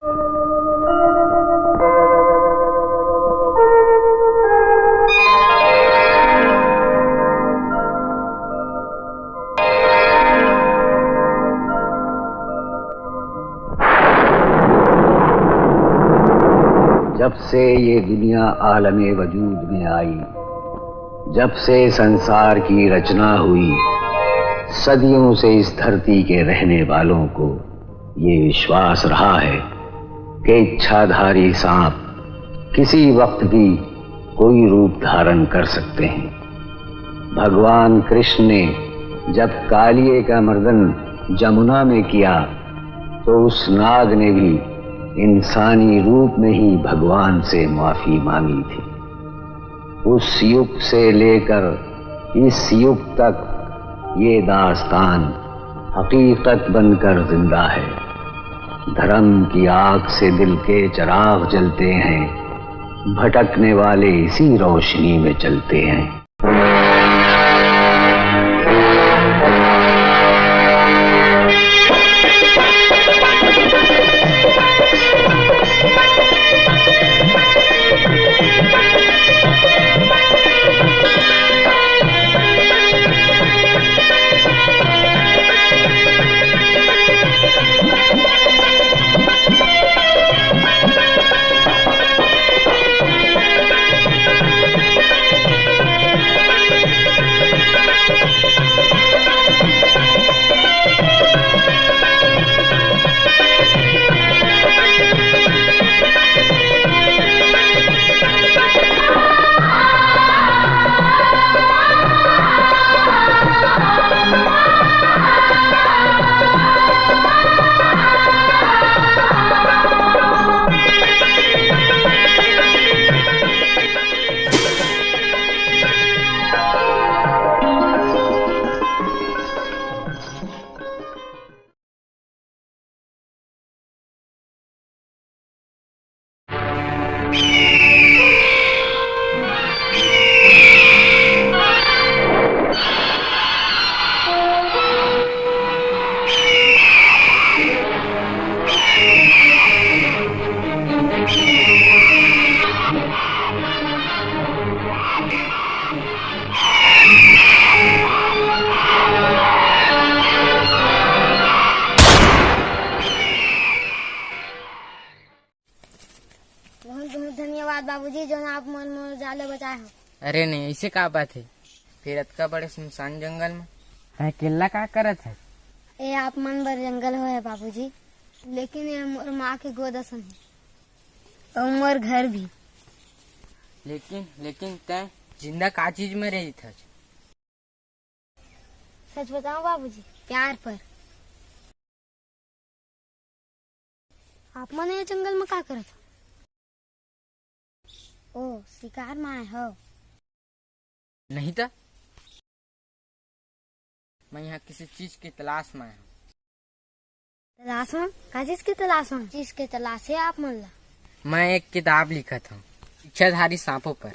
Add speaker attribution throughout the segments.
Speaker 1: जब से ये दुनिया आलमे वजूद में आई, जब से संसार की रचना हुई, सदियों से इस धरती के रहने वालों को ये विश्वास रहा है कि इच्छाधारी सांप किसी वक्त भी कोई रूप धारण कर सकते हैं। भगवान कृष्ण ने जब कालिये का मर्दन जमुना में किया तो उस नाग ने भी इंसानी रूप में ही भगवान से माफी मांगी थी। उस युग से लेकर इस युग तक ये दास्तान हकीकत बनकर जिंदा है। धर्म की आग से दिल के चिराग जलते हैं, भटकने वाले इसी रोशनी में चलते हैं।
Speaker 2: धन्यवाद बाबूजी जो आप मन मोर जाले बचाए हो।
Speaker 3: अरे नहीं, ऐसे का बात है। फिर अतका बड़े सुनसान जंगल में है केला का करत है।
Speaker 2: ये आप मन बर जंगल हो है बाबूजी, लेकिन ये मोर माँ के गोद असन है और मोर घर भी।
Speaker 3: लेकिन तय जिंदा का चीज में रही था?
Speaker 2: सच बताओ बाबूजी, प्यार पर। आप मन ये जंगल में का करत हो? ओ शिकार में आए हो?
Speaker 3: नहीं था, मैं यहाँ किसी चीज की तलाश में आया हूँ।
Speaker 2: तलाश में? का चीज की तलाश में? चीज के तलाश है आप मन ला?
Speaker 3: मैं एक किताब लिखा था इच्छाधारी सांपों पर।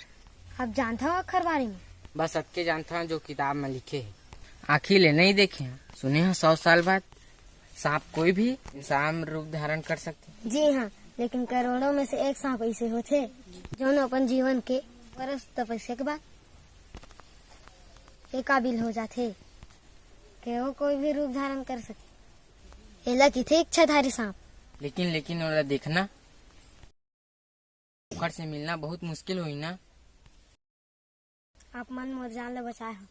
Speaker 2: आप जानता हो अखर बारे में?
Speaker 3: बस अतके जानता हूँ जो किताब में लिखे है। आँखी ले नहीं देखे हैं, सुने हैं 100 साल बाद सांप कोई भी इंसान रूप धारण कर सकते।
Speaker 2: जी हाँ, लेकिन करोड़ों में से एक सांप ऐसे होते जो अपन जीवन के वर्ष तपस्या के बाद ये काबिल हो जाते कि वो कोई भी रूप धारण कर सके। एला की थे इच्छाधारी सांप।
Speaker 3: लेकिन ओला देखना, ओकर से मिलना बहुत मुश्किल हुई ना।
Speaker 2: आप मन मोर जान ले बचाए हो।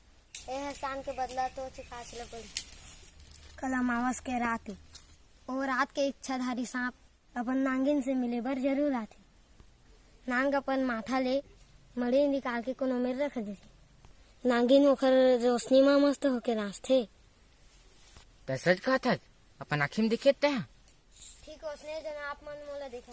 Speaker 2: ये एहसान के बदला तो चुका चले पड़ी। कल अमावस के रात वो रात के इच्छाधारी सांप अपन नांगिन से मिले बर जरूर आते। नांग अपन माथा ले मड़ी निकाल के कोनो में रख देते। नागिन ओखर रोशनी में मस्त होके नाचते।
Speaker 3: तो सच कहा था, अपन आँखी में दिखे थे।
Speaker 2: ठीक उसने जना आप मन मोला देखा।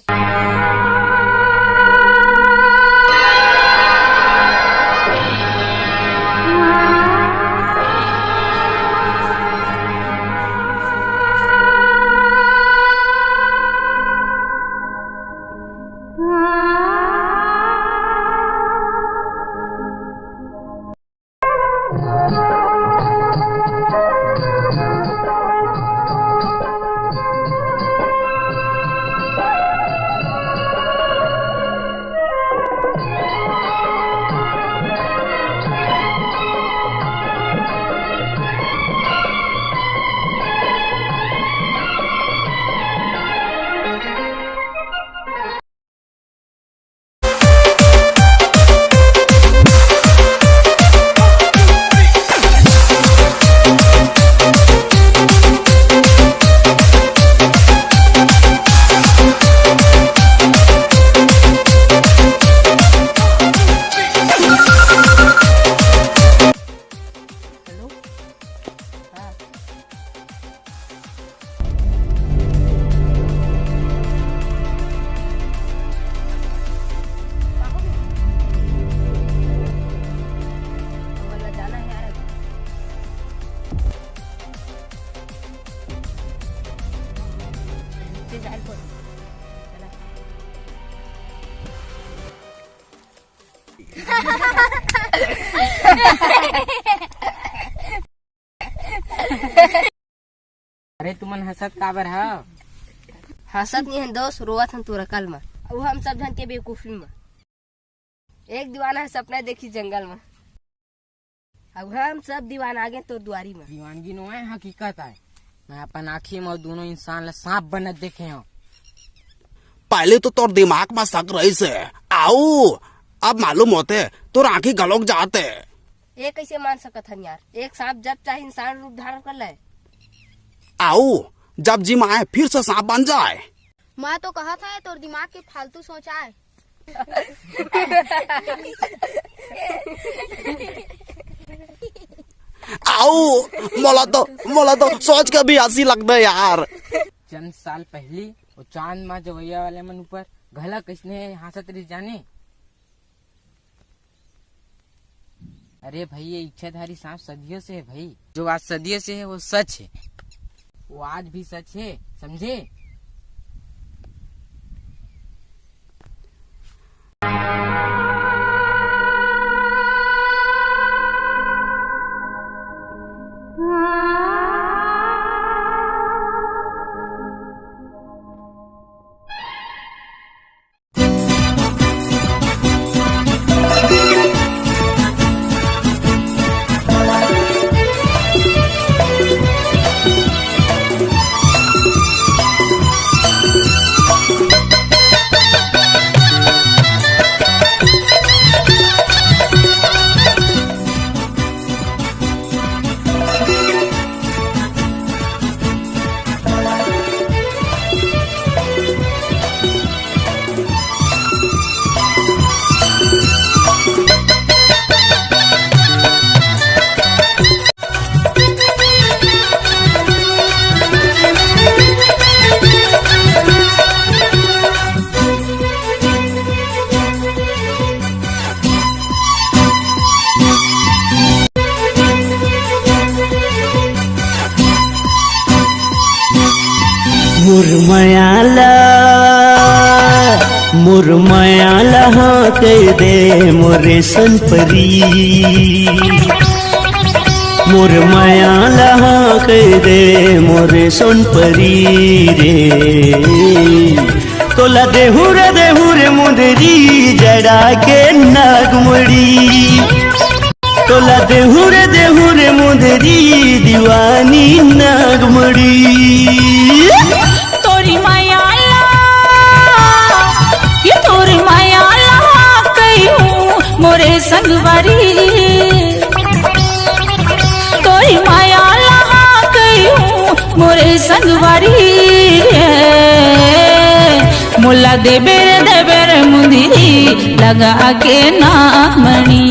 Speaker 3: अरे तुमन हंसत काबर है?
Speaker 4: हंसत नहीं है दोस्त, रोवत हम तोरा कल में। अब हम सब जन के बेवकूफी में। एक दीवाना है सपना देखी जंगल में, अब हम सब दीवान आगे तो दुआरी में।
Speaker 3: दीवानगी नो है, हकीकत है। मैं अपन आँखी में दोनों इंसान ला सांप बनत देखे हूँ।
Speaker 5: पहले तो तोर दिमाग में शक रही से, आओ अब मालूम होते तोर आँखी गलोक जाते।
Speaker 4: ये कैसे मान सकत हन यार? एक सांप जब चाहे इंसान रूप धारण कर ले।
Speaker 5: आओ जब जिम आए फिर से सांप बन जाए।
Speaker 2: मैं तो कहा था तोर दिमाग के फालतू सोचा है।
Speaker 5: आओ मोला तो सोच के भी हंसी लगता है यार।
Speaker 3: चंद साल पहले वो चांद माँ जवैया वाले मन ऊपर घला किसने हंसत रही जाने। अरे भाई ये इच्छाधारी सांप सदियों से है भाई। जो आज सदियों से है वो सच है, वो आज भी सच है, समझे?
Speaker 6: मुरमयाला हाँ कह दे मोरे सन परी। मुरमयाला हाँ कह दे मोरे सोन परी रे। तोला देहुरे मुंदरी जड़ा के नागमड़ी। तोला देहुरे मुंदरी दीवानी नागमड़ी।
Speaker 7: तोरी मायाला ये तोरी मायाला कहूँ मोरे संगवारी। तोरी मायाला कहूँ मोरे संगवारी। मुला देबेर मुंदरी लगा के नामणी।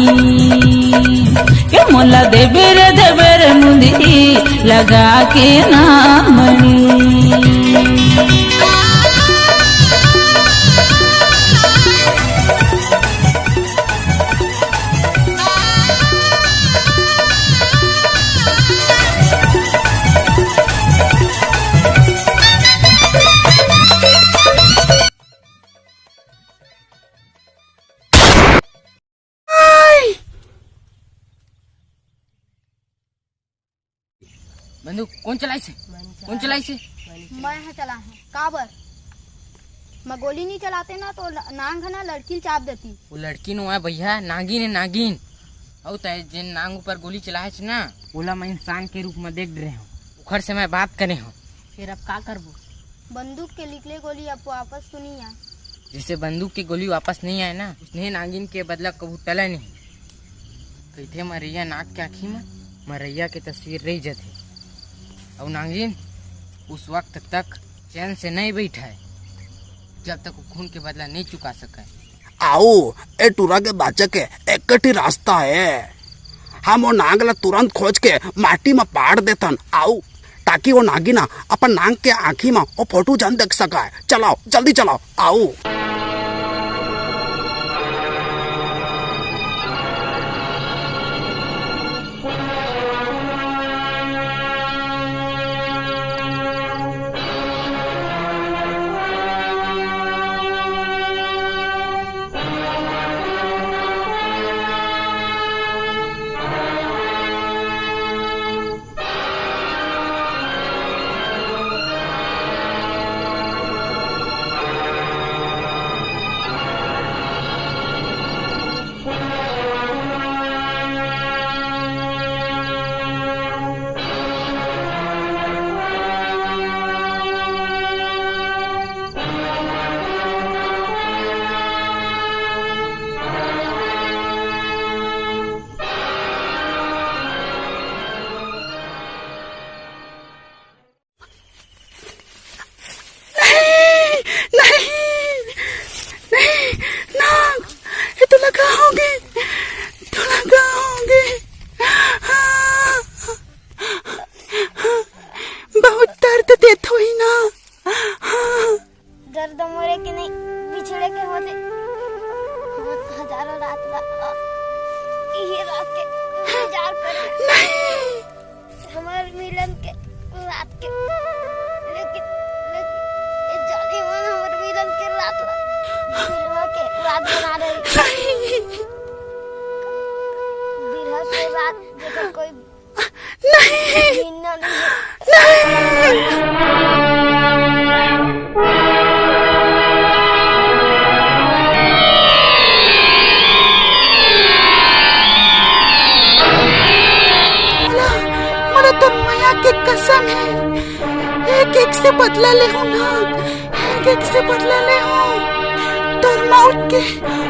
Speaker 7: के मुला देबेर मुंदरी लगा के नामणी।
Speaker 3: बंदूक कौन चलाई से? कौन चलाई से?
Speaker 2: मैं चला है काबर। मैं गोली नहीं चलाते ना तो नांग है ना लड़की चाप देती।
Speaker 3: वो लड़की नो है भैया, नागिन है नागिन। और तय जिन नांग ऊपर गोली चलाए छे ना, ओला मैं इंसान के रूप में देख रहे हूँ। उखर से मैं बात करे हूँ।
Speaker 4: फिर अब का करबो?
Speaker 2: बंदूक के निकले गोली अब वापस तो नहीं आए।
Speaker 3: जैसे बंदूक की गोली वापस नहीं आए ना, उसने नागिन के बदला कबू टला नहीं। कहते मरैया नाक के आँखी में मरैया की तस्वीर रही जाती। और नागिन उस वक्त तक चैन से नहीं बैठा है जब तक वो खून के बदला नहीं चुका सका है।
Speaker 5: आओ ए टूरा के बाचे के एक ही रास्ता है। हम वो नांगला तुरंत खोज के माटी में पाड़ देतन। आओ ताकि वो नागिना अपन नांग के आँखी में वो फोटो जान देख सका है। चलाओ जल्दी चलाओ। आओ
Speaker 2: बात जेकर कोई
Speaker 5: नहीं
Speaker 2: ना नहीं
Speaker 5: मेरे तो मैया की कसम है, एक एक से बदला ले हूँ ना, एक एक से बदला ले हूँ तोर मौत के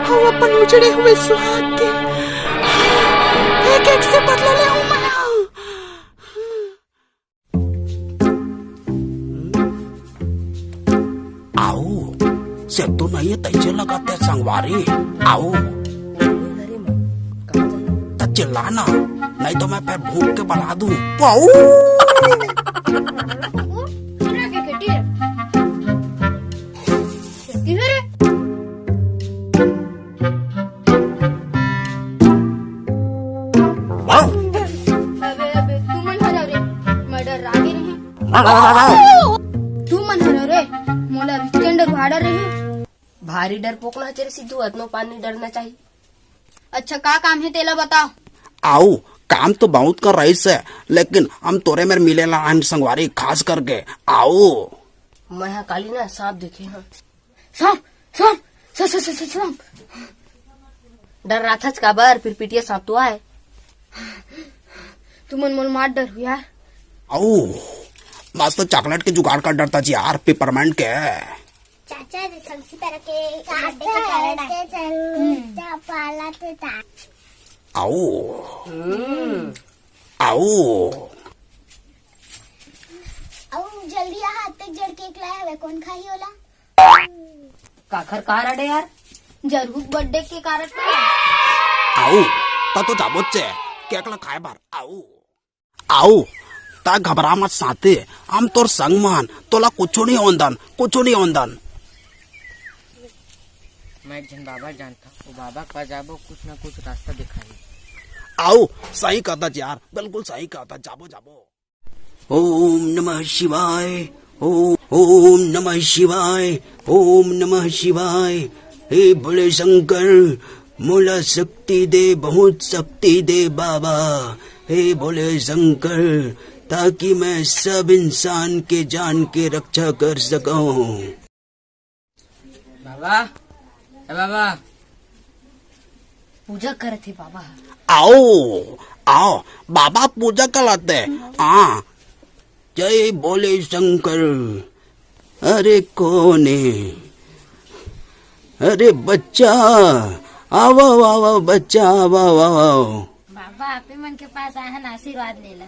Speaker 5: और अपन उजड़े हुए सुहाग के, एक एक से बदला ले हूँ मैं। आओ से तो नहीं है तैसे लगाते संगवारी, आओ तो चिल्लाना नहीं तो मैं फिर भूख के बना दूं।
Speaker 2: तू मन हरो रे मोला विकेंडर भाड़ा रही
Speaker 4: भारी डर पोकना चेरे सिद्धू हथनो पानी डरना चाहिए।
Speaker 2: अच्छा का काम है तेला बताओ।
Speaker 5: आओ काम तो बहुत कर रही से, लेकिन हम तोरे मेरे मिलेला संगवारी खास करके। आओ
Speaker 4: मैं यहाँ काली ना सांप देखे हैं।
Speaker 2: सांप सांप सांप
Speaker 4: डर रहा था का बार फिर पिटिया सांप तो आए।
Speaker 2: तू मन मोल मार डर हुआ।
Speaker 5: आओ मस्त चॉकलेट के जुगाड़ कर डरता जी यार, पेपरमेंट के
Speaker 2: चाचा सबसे तरह के बर्थडे के कारण आए पाला थे ता
Speaker 5: आओ आओ
Speaker 2: अब जल्दी आ हाथ तक जड़ केक लाया हुआ कौन खाई होला
Speaker 4: काखर कहा रहे यार
Speaker 2: जरूर बर्थडे के कारण
Speaker 5: आओ ता तो जाबो चे केक ला खाए बार। आओ आओ ता घबरा मत साथे, हम तोर संग मान तोला कुछ नहीं ओंदन, कुछ नहीं ओंदन।
Speaker 3: मैं एक जन बाबा जानता, वो बाबा का जाबो कुछ ना कुछ रास्ता दिखाई।
Speaker 5: आओ सही कहता यार, बिल्कुल सही कहता, जाबो जाबो। ओम नमः शिवाय, ओम नमः शिवाय, ओम नमः शिवाय। हे भोले शंकर मोला शक्ति दे, बहुत शक्ति दे बाबा। हे भोले शंकर ताकि मैं सब इंसान के जान के रक्षा कर सकूं।
Speaker 3: बाबा बाबा
Speaker 4: पूजा करे थे बाबा।
Speaker 5: आओ आओ बाबा पूजा कराते। हाँ जय भोले शंकर। अरे कौन है? अरे बच्चा आओ आओ बच्चा आओ आओ।
Speaker 2: बाबा आप ही मन के पास आए हैं आशीर्वाद ले ला।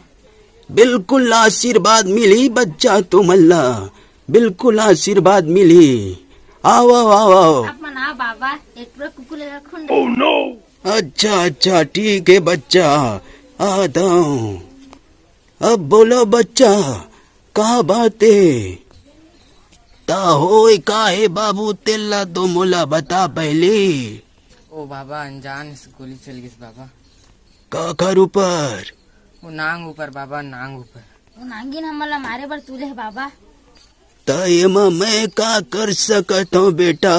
Speaker 5: बिल्कुल आशीर्वाद मिली बच्चा तुम अल्लाह, बिल्कुल आशीर्वाद मिली। आओ आओ आओ।
Speaker 2: आप मनाओ बाबा एक पूरा कुकुर रखूं।
Speaker 5: Oh no. अच्छा अच्छा ठीक है बच्चा, आता हूँ। अब बोलो बच्चा कहा बात है? ता होए का है बाबू तेला तो मोला बता पहले।
Speaker 3: ओ बाबा अनजान से गोली चल गई बाबा।
Speaker 5: का कर ऊपर?
Speaker 3: वो नांग ऊपर बाबा, नांग ऊपर।
Speaker 2: वो नांगिन हमला मारे बर तुले है बाबा।
Speaker 5: तयमा मैं का कर सकत हूँ बेटा,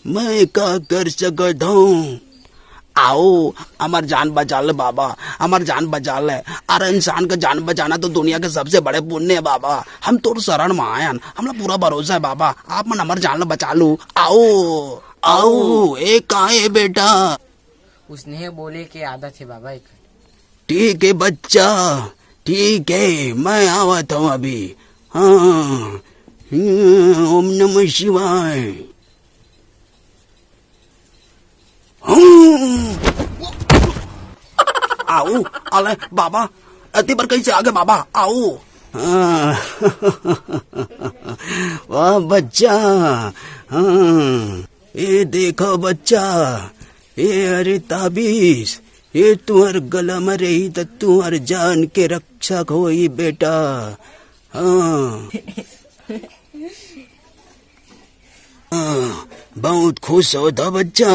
Speaker 5: मैं का कर सकत हूँ। आओ हमार जान बचा ले बाबा, हमार जान बचा ले। अरे इंसान का जान बचाना तो दुनिया के सबसे बड़े पुण्य है बाबा। हम तो शरण में आयन, हमला पूरा भरोसा है बाबा, आप मन हमार जान बचा लो। आओ आओ एक आए बेटा।
Speaker 3: उसने बोले के आदत है बाबा एक।
Speaker 5: ठीक है बच्चा ठीक है, मैं आवत हूँ अभी। हाँ ओम नमः शिवाय। आओ अले बाबा अति पर कैसे आगे बाबा आओ। वाह बच्चा। हाँ ये देखो बच्चा, ये अरे ताबीज, ये तुम्हार गला में रही तो तुम्हार जान के रक्षक होई बेटा। हाँ बहुत खुश होता बच्चा,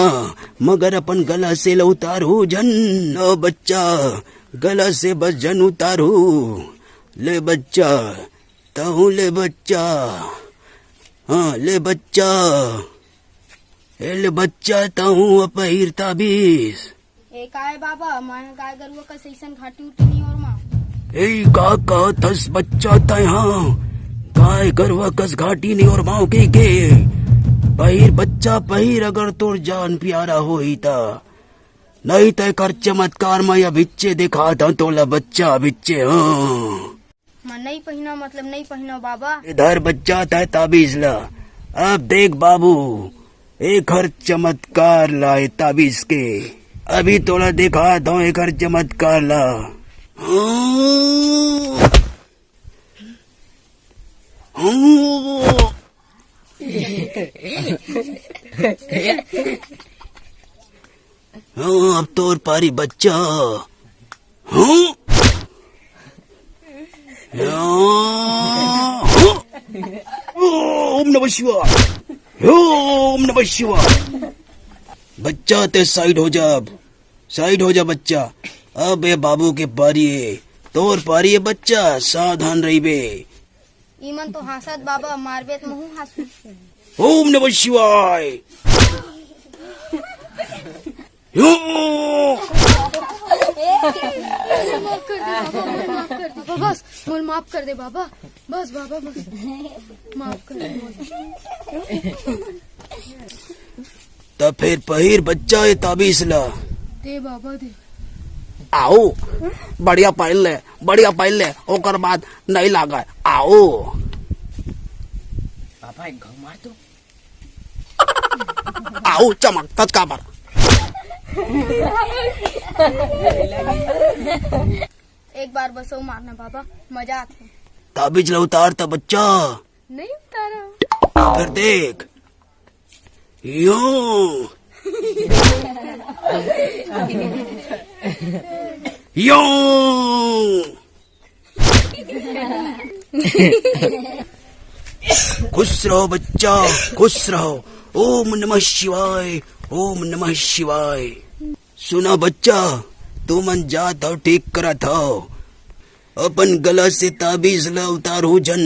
Speaker 5: मगर अपन गला से ल उतारू जन। ओ बच्चा गला से बस जन उतारू। ले बच्चा ताऊ ले बच्चा। हाँ ले बच्चा, ले बच्चा ताऊ अपहिर ताबीज।
Speaker 2: ए काय बाबा मैं गाय गरुआ का सैसन घाटी उठी नहीं और माँ
Speaker 5: ए का तस बच्चा था यहाँ काय गरवा कस घाटी नहीं और माओ के पहिर बच्चा पहिर अगर तोर जान प्यारा हो ही था नहीं तय कर चमत्कार मैं या बिच्चे दिखा था तोला बच्चा बिच्चे। हाँ
Speaker 2: मैं नहीं पहना मतलब नहीं पहना बाबा।
Speaker 5: इधर बच्चा था ताबीज ला। अब देख बाबू एक हर चमत्कार लाए ताबीज के अभी तोला दिखा दो एक हर चमत्कार ला। अब तोर पारी बच्चा। ओम नमः शिवाय ओम नमः शिवाय। बच्चा ते साइड हो जा बच्चा। अब ये बाबू के पारी है तोर पारी है बच्चा सावधान रही बे।
Speaker 2: ईमन तो हासत बाबा मारबे तो महू हासू।
Speaker 5: ओम नमः शिवाय।
Speaker 2: बस मोल माफ कर दे बाबा बस बाबा बस माफ कर दे।
Speaker 5: तो फिर पहिर बच्चा ये ताबीज ला
Speaker 2: दे बाबा दे।
Speaker 5: आओ बढ़िया पाइल ले ओकर बाद नहीं लागा। आओ
Speaker 3: पापा एक घाव मार दो।
Speaker 5: आओ चमकता का बार।
Speaker 2: एक बार बस वो मारना बाबा मजा आता।
Speaker 5: ताबीज ला उतार था बच्चा।
Speaker 2: नहीं उतारा।
Speaker 5: फिर देख यो यो खुश रहो बच्चा खुश रहो। ओम नमः शिवाय ओम नमः शिवाय। सुना बच्चा तू मन जात हो ठीक करत हो अपन गला से ताबीज ला उतारो जन।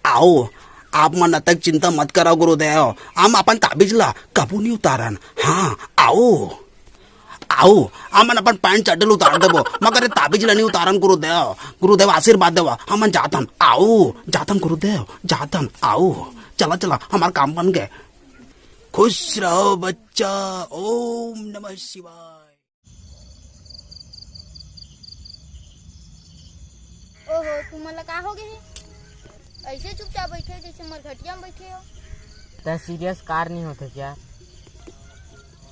Speaker 5: आओ आप मन तक चिंता मत करो गुरुदेव हम अपन ताबीज ला कबू नहीं उतारन। हाँ आओ हमन अपन पैंट चड्डल उतार देबो मगर ताबीज ला नहीं उतारन गुरुदेव आशीर्वाद देवा हमन जातन। आओ जातन गुरुदेव जातन। आओ चला हमारा काम बन गए। खुश रहो बच्चा ओम नमः शिवाय।
Speaker 2: ओहो तुम मला का हो गए ऐसे चुपचाप बैठे जैसे मरघटिया में बैठे हो।
Speaker 3: तो सीरियस कार नहीं होते क्या?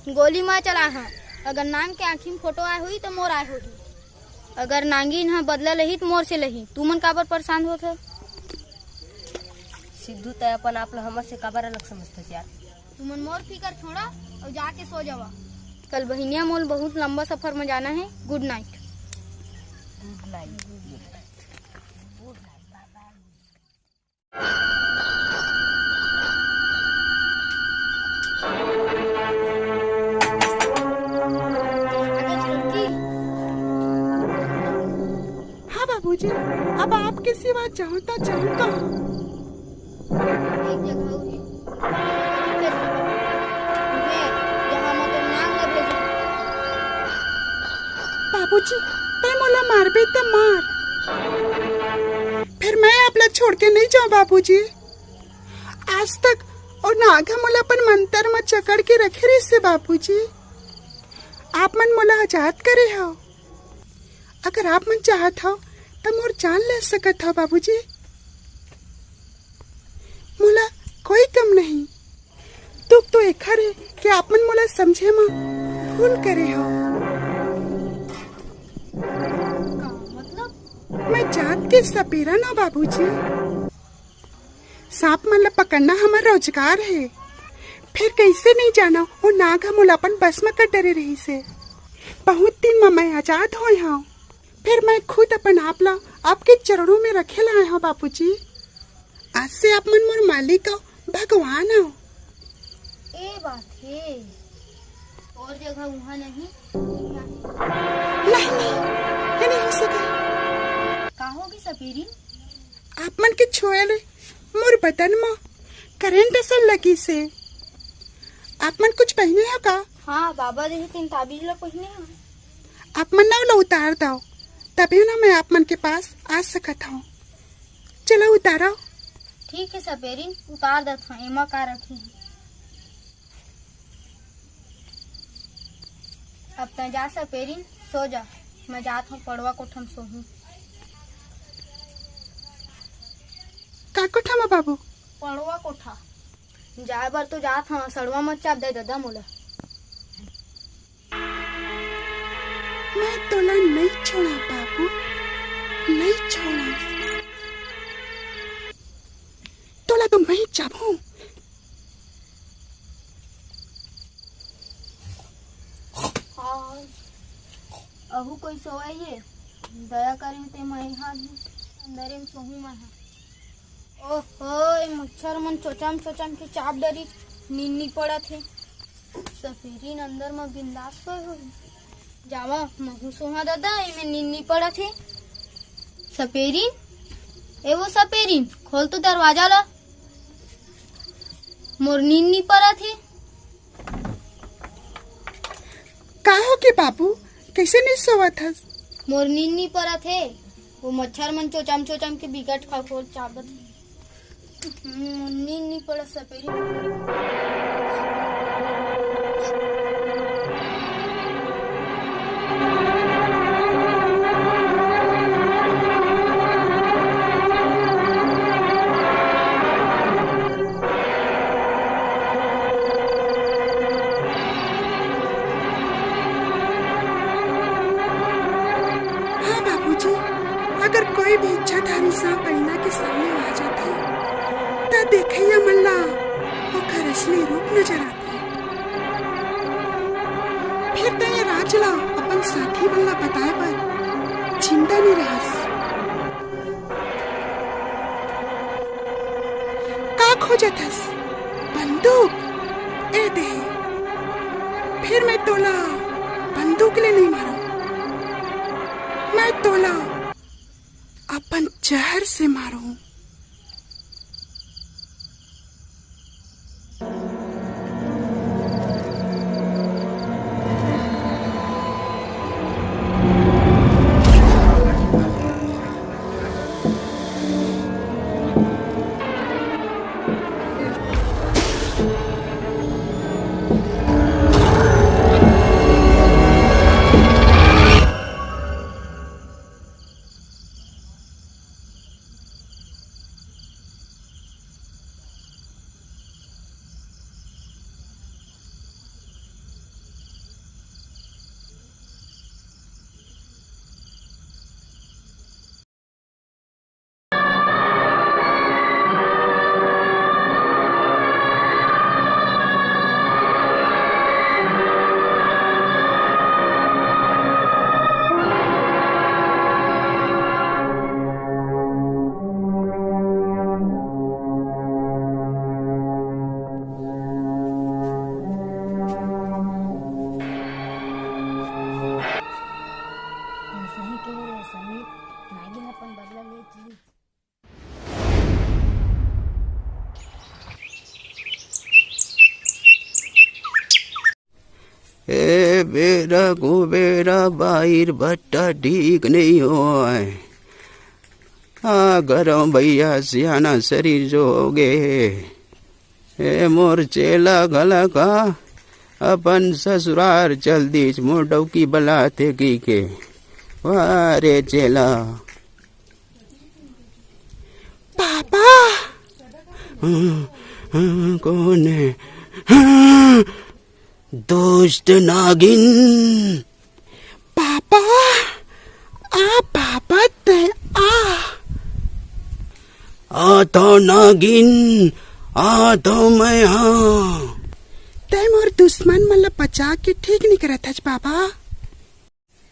Speaker 2: गोली मार चला है अगर नांग के आँखी में फोटो आए हुई तो मोर आए होगी। अगर नांगिन हाँ बदला लही तो मोर से लही तू मन काबर परेशान होत।
Speaker 4: सिद्धू तय अपन आप हमर से काबर अलग समझते यार।
Speaker 2: तू मन मोर फिकर छोड़ा और जाके सो जावा। कल बहिनिया मोल बहुत लंबा सफर में जाना है। Good night.
Speaker 4: Good night.
Speaker 8: हाँ बाबूजी अब आपके सिवा जाऊँ तो जाऊँ कहाँ?
Speaker 2: एक जगह हुई जहाँ मैं तो नांग न भेजूं।
Speaker 8: बाबूजी तय मोला मारबे तो मार फिर मैं आपला छोड़ के नहीं जाऊँ बाबूजी। आज तक और नागा मोला अपन मंतर में चकड़ के रखे रही से बाबूजी। आप मन मोला आजाद करे हो अगर आप मन चाहत हो तो मोर जान ले सकत हो बाबूजी। मोला कोई कम नहीं दुख तो एक है कि आप मन मोला समझे में भूल करे हो। मतलब मैं जात के सपेरा ना बाबूजी। सांप मन ला पकड़ना हमारा रोजगार है फिर कैसे नहीं जाना वो नाग हम अपन बस में कर डरे रही से। बहुत दिन में मैं आजाद हो यहाँ फिर मैं खुद अपन आप ला आपके चरणों में रखे लाए हूँ बापूजी। आज से आप मन मोर मालिक हो भगवान हो।
Speaker 2: ए बात है और जगह वहाँ नहीं
Speaker 8: ये नहीं हो सके।
Speaker 2: कहोगी सपेरी
Speaker 8: आप मन के छोयल मोर बदन में करंट असल लगी से आप मन कुछ पहने हो का?
Speaker 2: हाँ बाबा दे 3 ताबीज ला पहिने हैं।
Speaker 8: आप मन नाव ला उतार दो, तभी ना मैं आप मन के पास आ सकत हूँ। चलो उतारो।
Speaker 2: ठीक है सपेरीन, उतार देता हूँ। एमा का रखी है। अब तय जा सपेरीन, सो जा। मैं जात हूँ पड़वा कोठम सोहूं।
Speaker 8: का कोठा में बाबू?
Speaker 2: पड़वा कोठा जाए बर तो जात हूँ। सड़वा मत चाप दे दादा मोला।
Speaker 8: मैं तोला नहीं छोड़ा बाबू, नहीं छोड़ा। तोला तो मैं चाहूं।
Speaker 2: अहू कोई सोए ये दया करें ते मैं यहाँ अंदर में सोहूं मैं। ओहो मच्छर मन चोचम के चाप डरी नींद पड़ा थे। सपेरीन अंदर में बिंदास सोए हो जावा महू सोहा दादा में नींद पड़ा थे। सपेरीन, ए वो सपेरीन, खोल तो दरवाजा ला। मोर नींद नहीं पड़ा थे।
Speaker 8: का हो के बाबू, कैसे नहीं सोवत हस?
Speaker 2: मोर नींद नहीं पड़ा थे। वो मच्छर मन चोचम के बिकट खा खोल चापत। नींद नहीं पड़ा सपेरीन।
Speaker 8: अगर कोई भी इच्छाधारी सांप आईना के सामने आ जाते तो देखैया मल्ला ओकर असली रूप नजर आते। फिर तो ये राजला अपन साथी मल्ला बताए पर चिंता नहीं रहस। का खोजत हस? बंदूक? ए दे। फिर मैं तोला बंदूक ले नहीं मारा, मैं तोला अपन जहर से मारूं।
Speaker 5: ए बेरा कुबेरा बाहर भट्टा ठीक नहीं हो। गरम भैया सियाना शरीर जो हो गए। ए मोर चेला गला का अपन ससुरार चल दीच मोर डौकी बलाते की के। वारे चेला
Speaker 8: पापा
Speaker 5: कौन है? दुष्ट नागिन।
Speaker 8: पापा आ पापा ते
Speaker 5: आ तो नागिन, आ तो मैं हाँ।
Speaker 8: ते मोर दुश्मन मतलब बचा के ठीक नहीं करत हज पापा।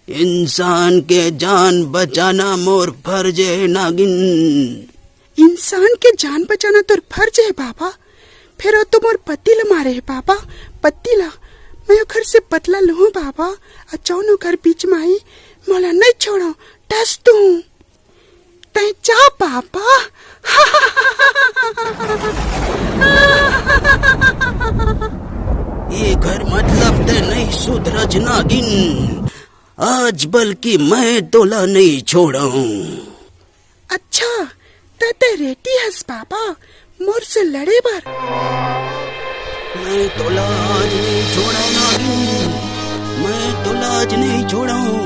Speaker 5: इंसान के जान बचाना मोर फर्ज है नागिन।
Speaker 8: इंसान के जान बचाना तोर फर्ज है पापा। फिर तो मोर पति ला मारे है पापा, पति ला। मैं घर से बदला लूँ पापा। अचानो घर बीच में आई, मोला नहीं छोड़ो, टस तू तय जा पापा।
Speaker 5: ये घर मतलब ते आज नागिन, आज बल्कि मैं तोला नहीं छोड़ा हूँ।
Speaker 8: अच्छा ते रेटी हस बाबा मोर से लड़े बर।
Speaker 5: मैं तोला आज नहीं छोड़ा नागिन, मैं तोला आज नहीं छोड़ा हूँ।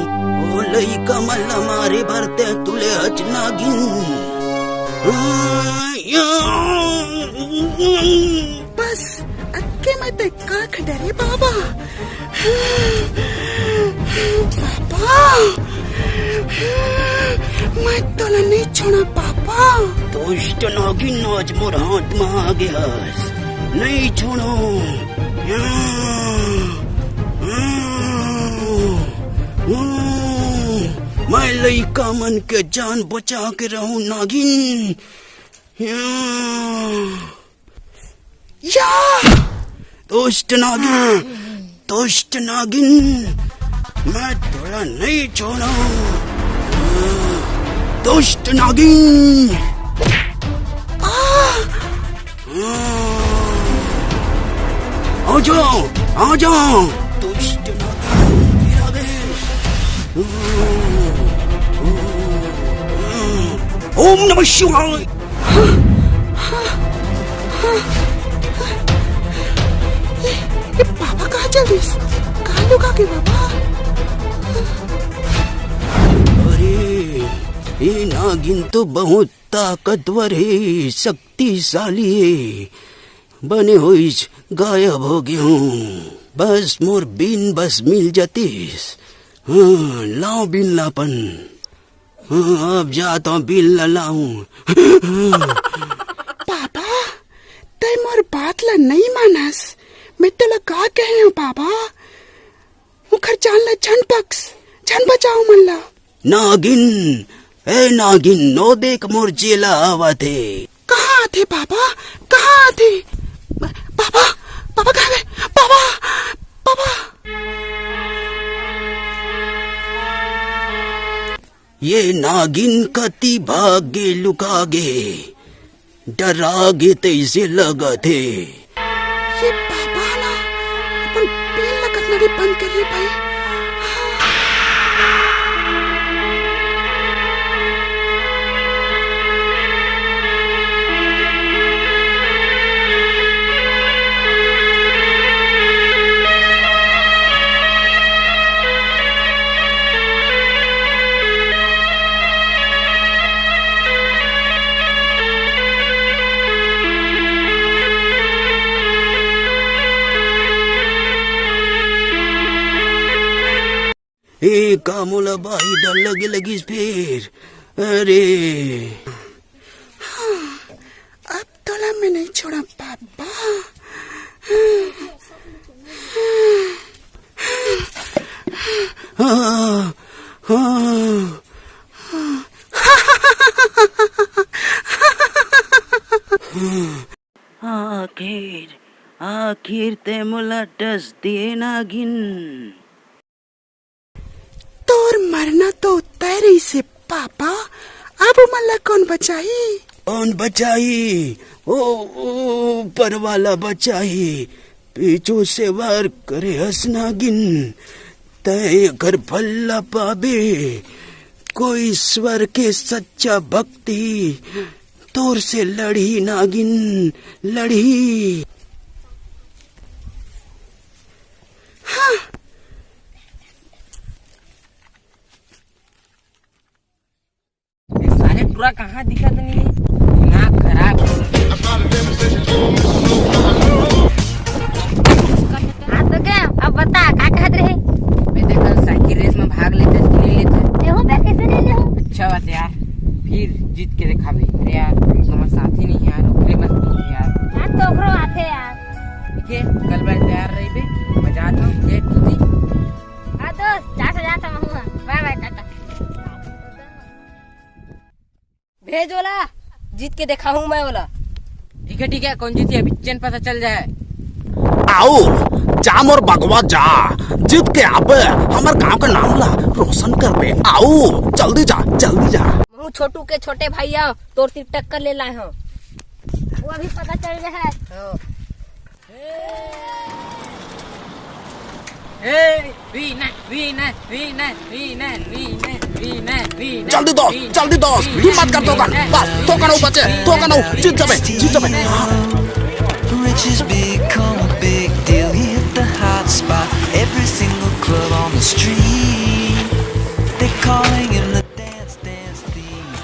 Speaker 5: ओ लई कमल हमारे भरते तुले आज नागिन।
Speaker 8: बस अक्के मैं ते काख डरे बाबा। बाबा मैं तोला नहीं छोड़ा बाबा।
Speaker 5: दुष्ट नागिन आज मोर हाथ में आ गया, नहीं छोड़ो। मैं लइका मन के जान बचा के रहूं नागिन।
Speaker 8: या
Speaker 5: दुष्ट नागिन, दुष्ट नागिन, मैं थोड़ा नहीं छोड़ा। दुष्ट नागिन, आ जाओ, आ जाओ। दुष्ट नागिन गिरा गए। ओम नमः शिवाय।
Speaker 8: ये बाबा कहाँ चल रही? कहाँ लुका के बाबा?
Speaker 5: अरे ये नागिन तो बहुत ताकतवर है, शक्तिशाली है। बने हुई गायब हो गया हूँ। बस मोर बीन बस मिल जातीस। हाँ लाओ बिन लापन। हाँ अब जाता हूँ बिन लाऊं।
Speaker 8: बाबा ते मोर बात ला नहीं मानस। मैं तो लगा कहे हूँ बाबा। मुखर जान ला झन पक्स, झन बचाओ मन ला।
Speaker 5: नागिन, ए नागिन, नो देख मोर चेला आवा थे।
Speaker 8: कहाँ थे बाबा, कहाँ थे बाबा? बाबा कहाँ गए? बाबा, बाबा।
Speaker 5: ये नागिन कति भागे लुकागे, डरागे तैसे लगा थे।
Speaker 8: ये बाबा ना अपन पेन लगत नदी बंद करिए भाई।
Speaker 5: कामोला बाही डर लगे लगी फिर। अरे
Speaker 8: हाँ, अब तोला मैं नहीं छोड़ा बाबा।
Speaker 5: हाँ, हाँ। आखिर ते मुला डस दिए नागिन।
Speaker 8: तोर मरना तो तय रही से पापा। अब मल्ला कौन बचाई?
Speaker 5: कौन बचाई? ओ परवाला बचाई। पीछू से वार करे हस नागिन। तय घर भल्ला पाबे। कोई ईश्वर के सच्चा भक्ति तोर से लड़ी नागिन, लड़ी।
Speaker 8: हाँ।
Speaker 3: सारे टुरा कहाँ दिखत नहीं? दिमाग खराब।
Speaker 2: हाँ तो क्या? अब बता क्या कहत रहे?
Speaker 3: मैं तो कल साइकिल रेस में भाग लेते थे।
Speaker 2: एहो मैं कैसे ले ले?
Speaker 3: अच्छा बात है यार, फिर जीत के देखा भाई। अरे यार तुम्हारा साथी नहीं यार, ओकरे बस नहीं यार।
Speaker 2: हाँ तो ओकरो आथे यार।
Speaker 3: ठीक है कल बार तैयार रही बे, मजा आता हूँ। जय तुझी।
Speaker 2: हाँ दोस्त जाता मैं हूँ। Bye bye tata.
Speaker 4: भेज वाला जीत के देखा हूँ मैं वाला।
Speaker 3: ठीक है कौन जीती अभी चैन पता चल जाए।
Speaker 5: आओ जाम और भगवा जा, जीत के आप हमारे गांव का नाम ला रोशन कर बे। आओ जल्दी जा, जल्दी जा।
Speaker 4: मैं छोटू के छोटे भैया तोर ती टक्कर ले लाए हूँ।
Speaker 2: वो अभी पता चल गया है।
Speaker 5: जल्दी दोस्त हिम्मत कर दोगन बस थोकनो बचे थोकनो जीत जाबे
Speaker 9: Riches become a big deal. You hit the hot spot, every single club on the street. They're calling him the dance thief.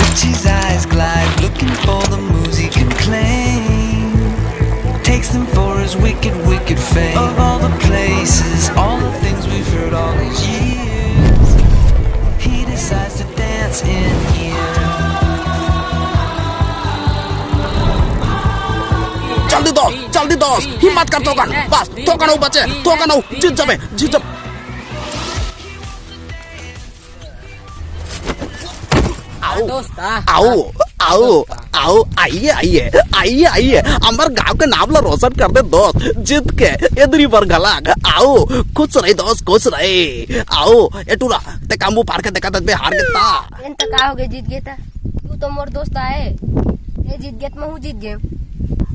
Speaker 9: Richie's eyes glide, looking for the moves he can claim. Takes them for his wicked fame. Of all the places, all the things we've heard all these years, he decides to dance in here.
Speaker 5: जल्दी दोस्त हिम्मत कर दोगन बस थोकनो बचे थोकनो जीत जाबे आओ आइए हमारे गांव के नाम ला रोशन कर दे दोस्त जीत के इधरी पर गलाग आओ खुश रहे दोस्त खुश रहे आओ ए टूरा ते कामू पार के देखा तक हार गया
Speaker 4: एंत का हो गए जीत गया था तू तो मोर दोस्त आए ये जीत गया मैं हूँ जीत गया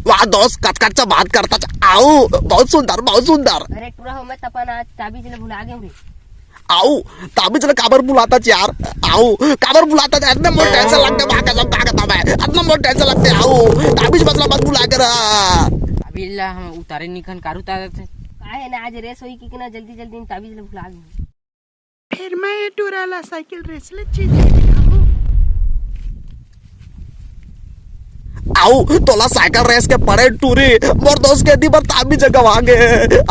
Speaker 5: वाह दोस्त कच से बात करता आओ बहुत सुंदर
Speaker 4: अरे टूरा हो मैं तपन आज ताबीज ले भुला गया
Speaker 5: आओ ताबीज ले काबर बुलाता यार आओ काबर बुलाता इतने मोर टेंशन लगते भागा सब भागता मैं इतना मोर टेंशन लगते आओ ताबीज मतलब मत बुला कर
Speaker 3: ताबीज ला हम उतारे निकन कार उतारे थे
Speaker 4: काहे ना आज रेस होई कि ना जल्दी ताबीज ले भुला गया
Speaker 8: फिर मैं टूरा ला साइकिल रेस ले जीत
Speaker 5: आओ तोला साइकिल रेस के पड़े टूरी मोर दोस्त के दी पर ताबी जगह आगे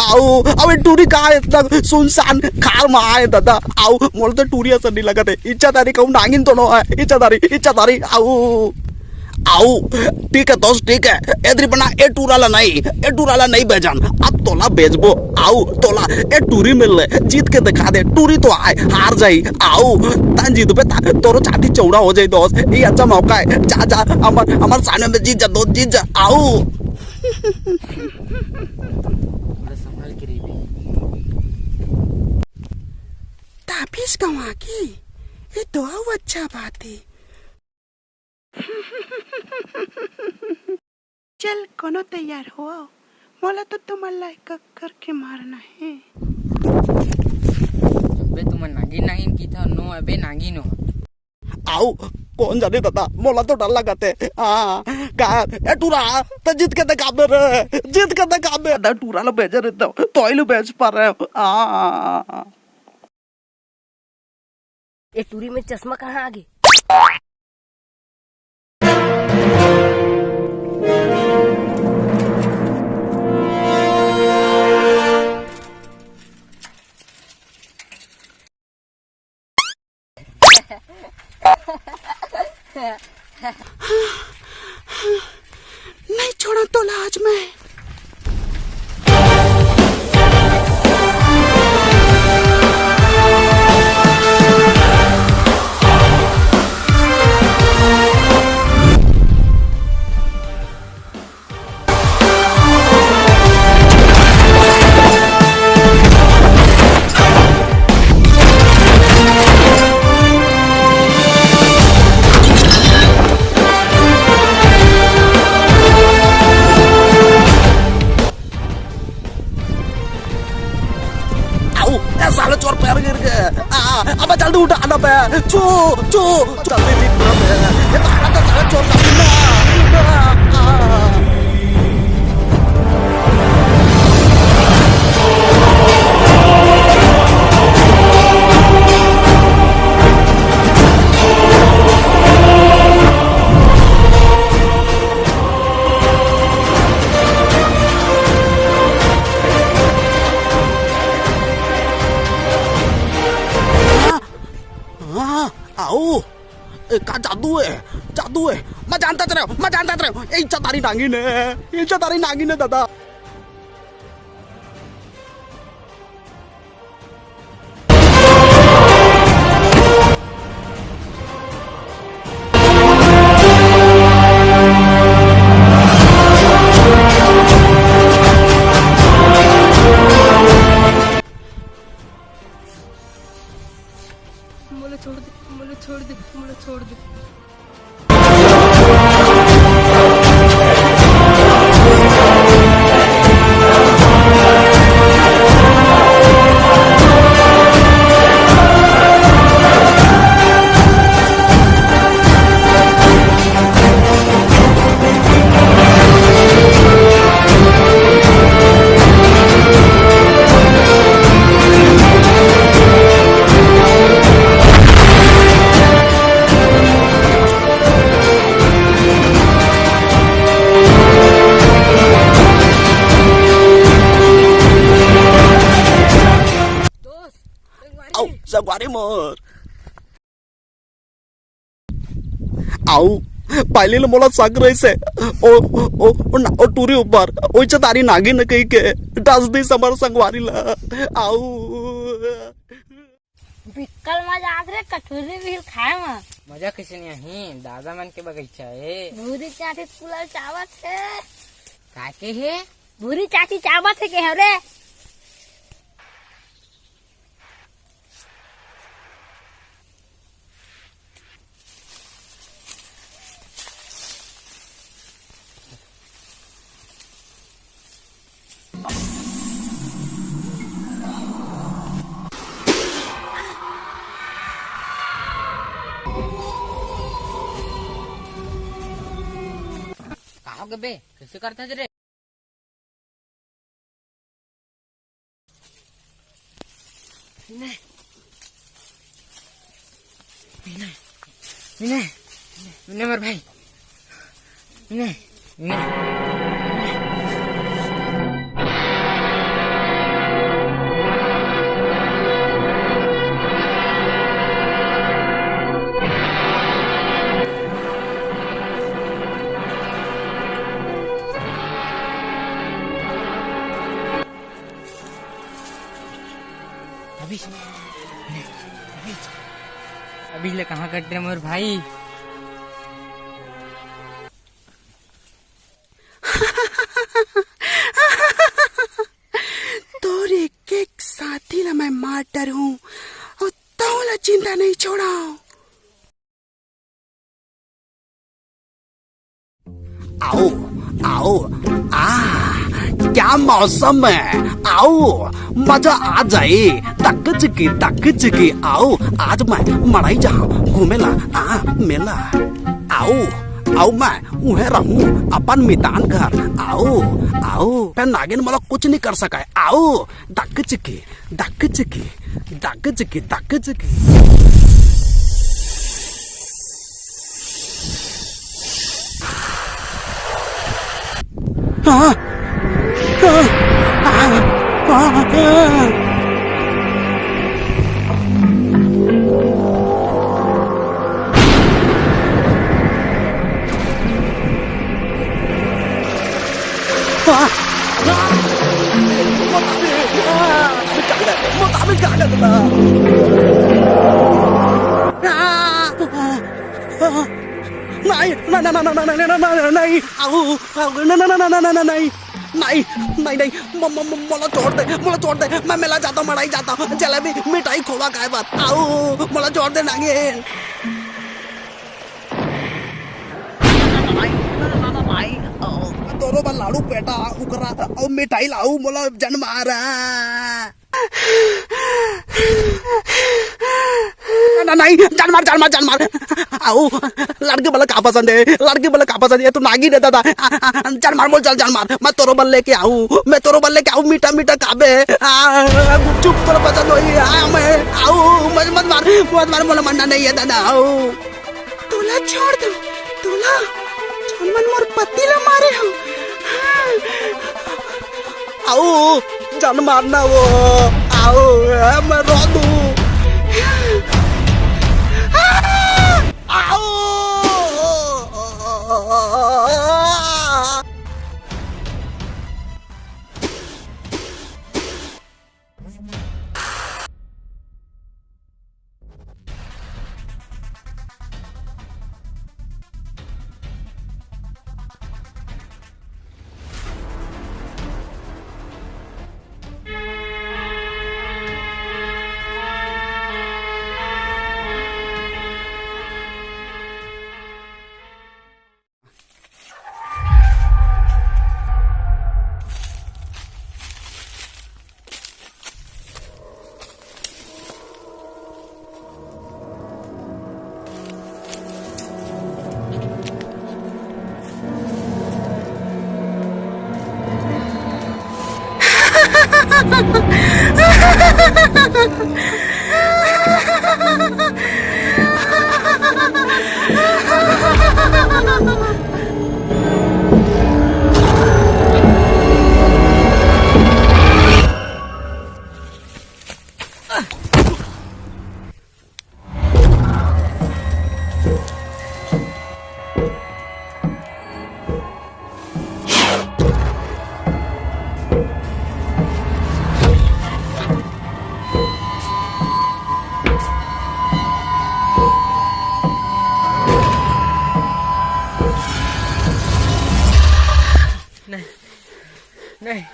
Speaker 5: आओ अब टूरी कहाँ है इतना सुनसान खार में आए दादा आओ मोर तो टूरी असर नहीं लगा थे इच्छाधारी कहूँ नागिन तो नो है इच्छाधारी आओ ठीक है दोस्त ठीक है एदरी बना ए टूराला नहीं बेजान अब तोला बेचबो आओ तोला ए टूरी मिल ले जीत के दिखा दे टूरी तो आए हार जाई आओ तान जीत पे तोरो छाती चौड़ा हो जाए दोस्त ये अच्छा मौका है जा हमार सामने में जीत जा दोस्त जीत जा आओ
Speaker 3: संभाल के रही
Speaker 8: ताबीज गंवा की ये तो अच्छा बात है चल कोनो तैयार हो मोला तो तुम्हारा लाइक करके मारना है
Speaker 3: अबे तुम नागिन की था नो अबे नागिन हो
Speaker 5: आओ कौन जाने दादा मोला तो डर लगाते का ए टूरा तो जीत के दिखा दे टूरा लो बेच रहे तो ही लो बेच पा रहे
Speaker 4: ये टूरी में चश्मा कहाँ आ गया
Speaker 8: नहीं छोड़ा तो लाज में
Speaker 5: साले चोर पैर गिर गए अब जल्दी उठा आना पे चो जल्दी ये तारा तो साले चोर आओ का जादू है मैं जानता था ये इच्छाधारी नागिन है दादा
Speaker 4: मुझे छोड़ दे
Speaker 5: संगवारी मोर आओ पाहिलेलं मला सांग रहीसे ओ टुरी ऊपर ओइच्या तारी नागी न कही के डास दी समर संगवारीला आओ
Speaker 2: बिक्कल मजा आगरे कटोरी भी खाए मा
Speaker 3: मजा कशी नाही आहे दादा मन के बगीचा आहे
Speaker 2: भूरी चाटी पुलाव चावत है
Speaker 3: काय के हे
Speaker 2: भूरी चाटी चावत है के है रे
Speaker 3: का गबे कैसे करता रे विनय विनय विनय विनय मेरे भाई विनय विनय अभी ले कहाँ कट रहे मोर भाई
Speaker 8: तोर एक एक साथी ला मैं मार डरूं और तोला चिंता नहीं छोड़ा
Speaker 5: आओ आओ क्या मौसम है आओ मजा आ जाए तक चिकी आओ आज मैं मड़ाई जाऊं घूमेला मेला आओ आओ मैं उहे रहूं अपन मितान घर आओ आओ पर नागिन मला कुछ नहीं कर सका है आओ दक चिकी नहीं मला छोड़ दे मैं मेला जाता हूँ मड़ाई जाता हूँ जलेबी मिठाई खोवा खाए बात आओ मला छोड़ दे नागिन दोनों बार लाडू पेटा उकरा और मिठाई लाऊ मला जन्मारा नहीं जान मार आओ लड़के बोला का पसंद है तू नागी देता था जान मार बोल चल मार मैं तोरो बल लेके आऊं मीठा खाबे चुप तोरा पसंद होई मैं आओ मत मार बोला मन्ना नहीं है दादा आओ
Speaker 8: तोला छोड़ दो तोला मन मोर पति ला मारे हो
Speaker 5: आओ जान मारना वो आओ मैं रो दूं
Speaker 3: नहीं।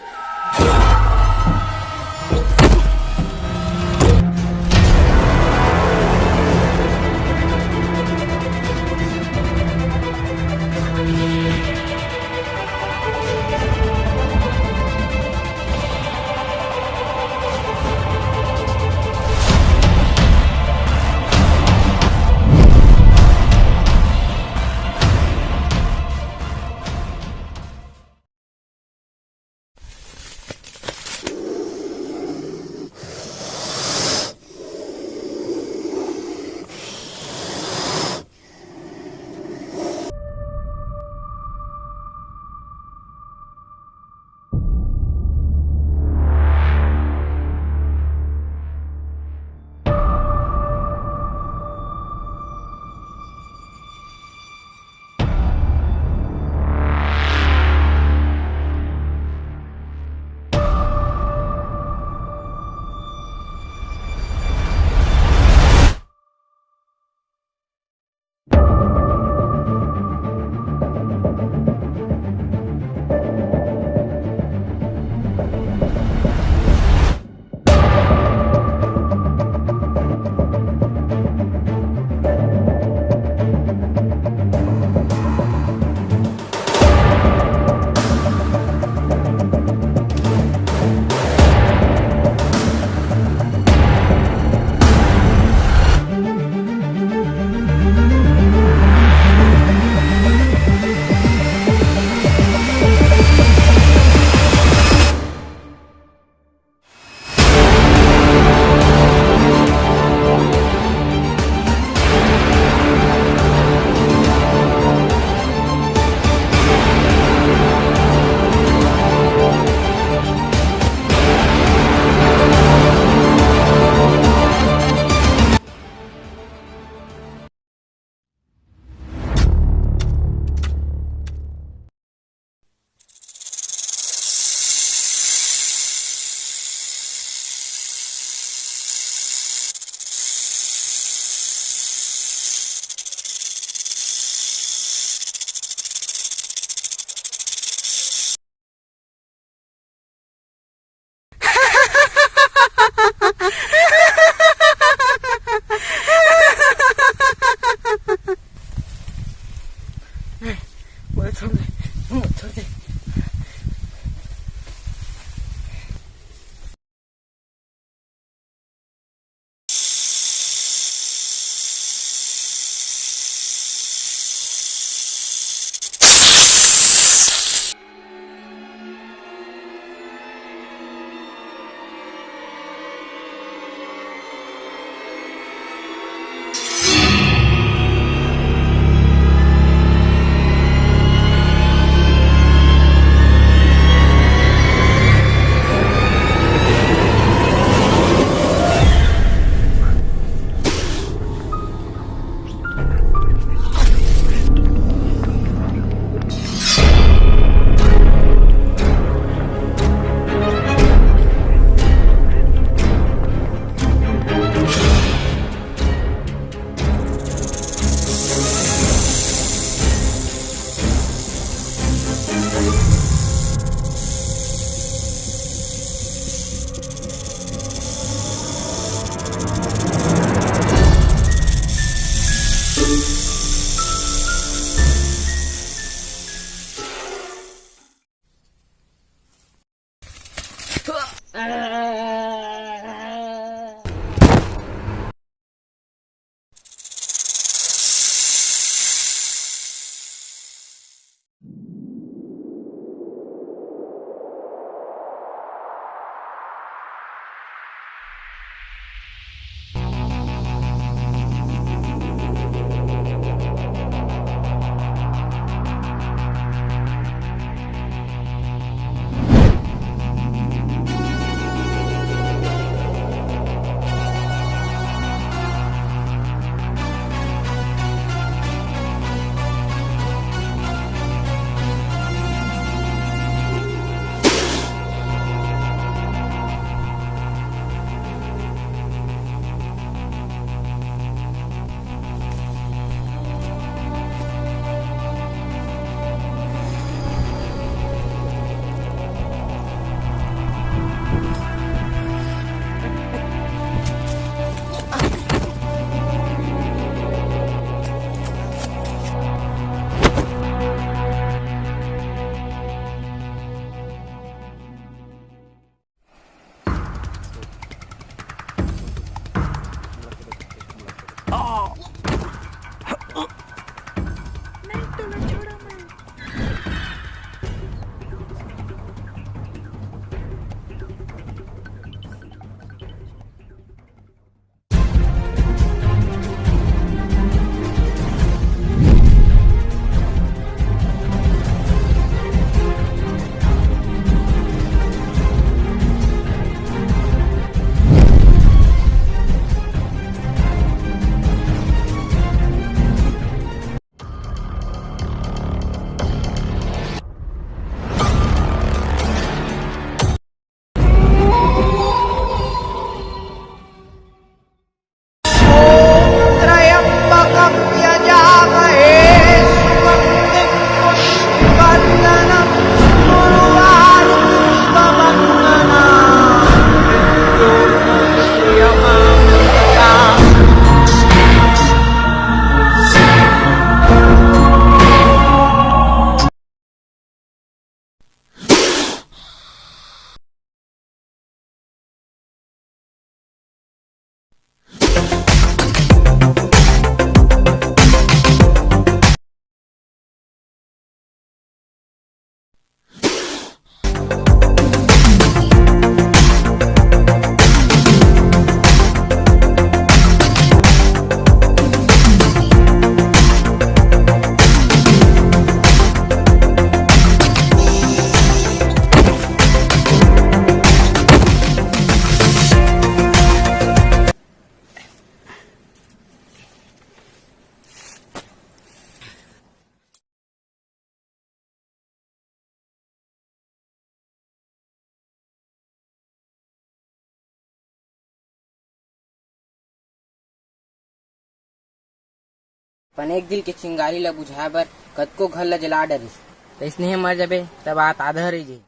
Speaker 3: पन एक दिल के चिंगारी ला बुझाए बर कतको घर ला जला डरिस, तइसने मर जाबे तब बात आधा रह जाई।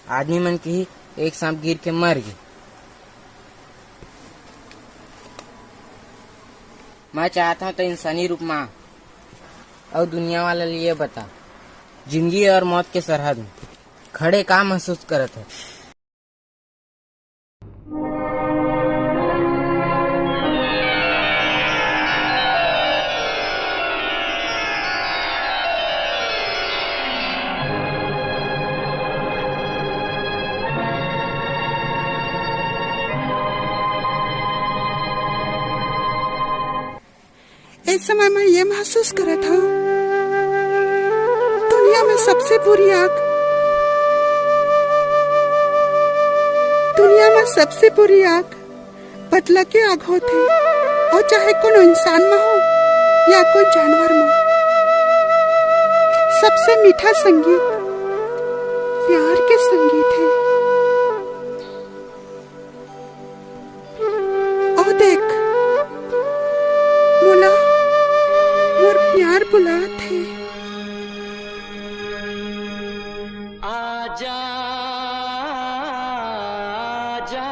Speaker 3: आदमी मन की एक सांप गिर के मर गए। मैं चाहता हूँ तो इंसानी रूप में और दुनिया वाला लिए बता, जिंदगी और मौत के सरहद में खड़े का महसूस करत है।
Speaker 8: इस समय मैं ये महसूस कर रहा था, दुनिया में सबसे बुरी आग, दुनिया में सबसे बुरी आग बदला की आग होती, और चाहे कोई इंसान में हो या कोई जानवर में। सबसे मीठा संगीत प्यार के संगीत है। और देख बोला मोर प्यार बुलात है।
Speaker 6: आजा आजा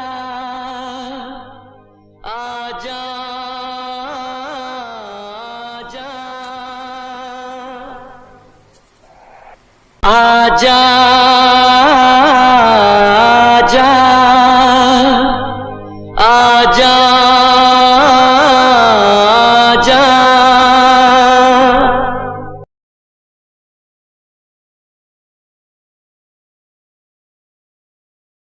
Speaker 6: आजा आजा आजा आजा